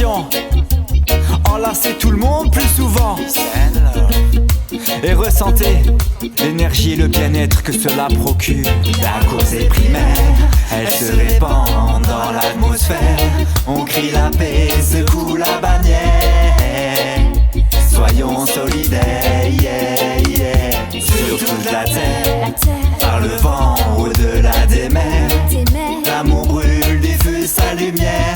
vibration, enlacez tout le monde plus souvent et ressentez l'énergie et le bien-être que cela procure. La cause est primaire, elle se répand dans l'atmosphère. On crie la paix, secoue la bannière. Soyons solidaires, yeah, yeah. Sur toute la terre, par le vent au-delà des mers. L'amour brûle, diffuse sa lumière.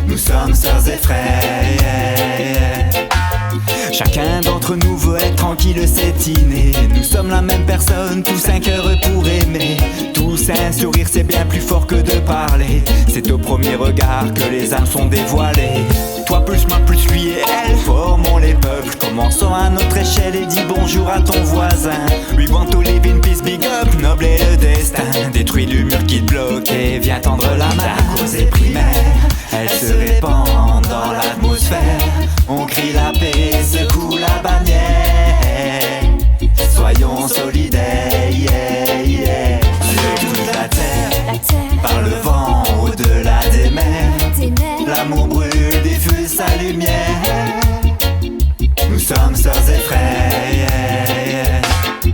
Nous sommes sœurs et frères, yeah. Chacun d'entre nous veut être tranquille, c'est inné. Nous sommes la même personne, tous un cœur pour aimer. Tous un sourire, c'est bien plus fort que de parler. C'est au premier regard que les âmes sont dévoilées. Toi plus moi plus lui et elle, formons les peuples. Commençons à notre échelle et dis bonjour à ton voisin. We want to live in peace, big up, noble est le destin. Détruis le mur qui te bloque et viens tendre la main. La cause est primaire, elle se répand dans l'atmosphère. On crie la paix, secoue la bannière. Soyons solidaires, yeah, yeah. Sur toute la terre, par le vent au-delà des mers. L'amour brûle, diffuse sa lumière. Nous sommes sœurs et frères, yeah, yeah.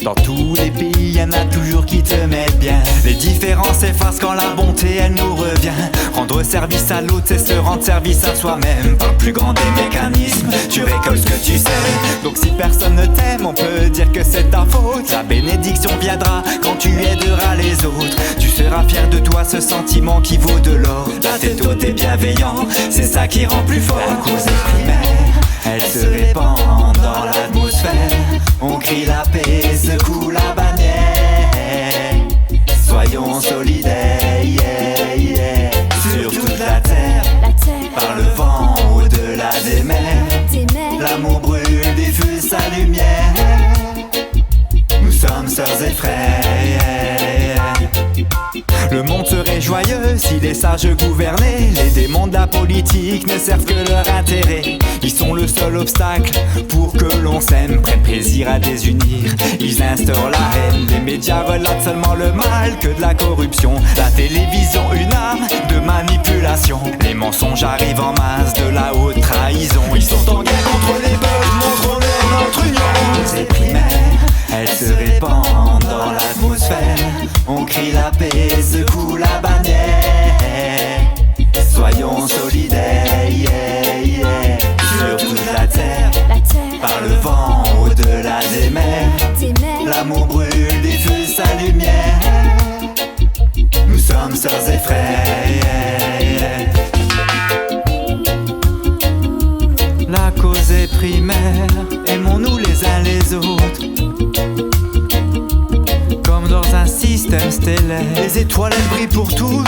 Dans tous les pays, y'en a toujours qui te mettent bien. Les différences s'effacent quand la bonté elle nous revient. Rendre service à l'autre, c'est se rendre service à soi-même. Par le plus grand des mécanismes, tu récoltes ce que tu sais. Donc si personne ne t'aime, on peut dire que c'est ta faute. La bénédiction viendra quand tu aideras les autres. Tu seras fier de toi, ce sentiment qui vaut de l'or. La tête haute et bienveillant, c'est ça qui rend plus fort. La cause est primaire, elle se répand dans l'atmosphère. On crie la paix, secoue la bannière. Soyons solidaires, yeah, yeah. Sur toute la terre, par le vent au-delà des mers. L'amour brûle, diffuse sa lumière. Nous sommes sœurs et frères, yeah, yeah. Le monde serait joyeux si les sages gouvernaient. Les démons de la politique ne servent que leur intérêt. Ils sont le seul obstacle pour que l'on s'aime. Prennent plaisir à désunir, ils instaurent la haine. Les médias relatent seulement le mal que de la corruption. La télévision, une arme de manipulation. Les mensonges arrivent en masse, de la haute trahison. Ils sont en guerre contre les peuples, montrons-leur notre union. La cause est primaire, elle se répand dans l'atmosphère. On crie la paix, secoue la bannière. Soyons solidaires, yeah, yeah. Sur toute la terre, par le vent au-delà des mers. L'amour brûle, diffuse sa lumière. Nous sommes sœurs et frères, yeah, yeah. La cause est primaire, aimons-nous les uns les autres. Comme dans un système stellaire, les étoiles elles brillent pour tous.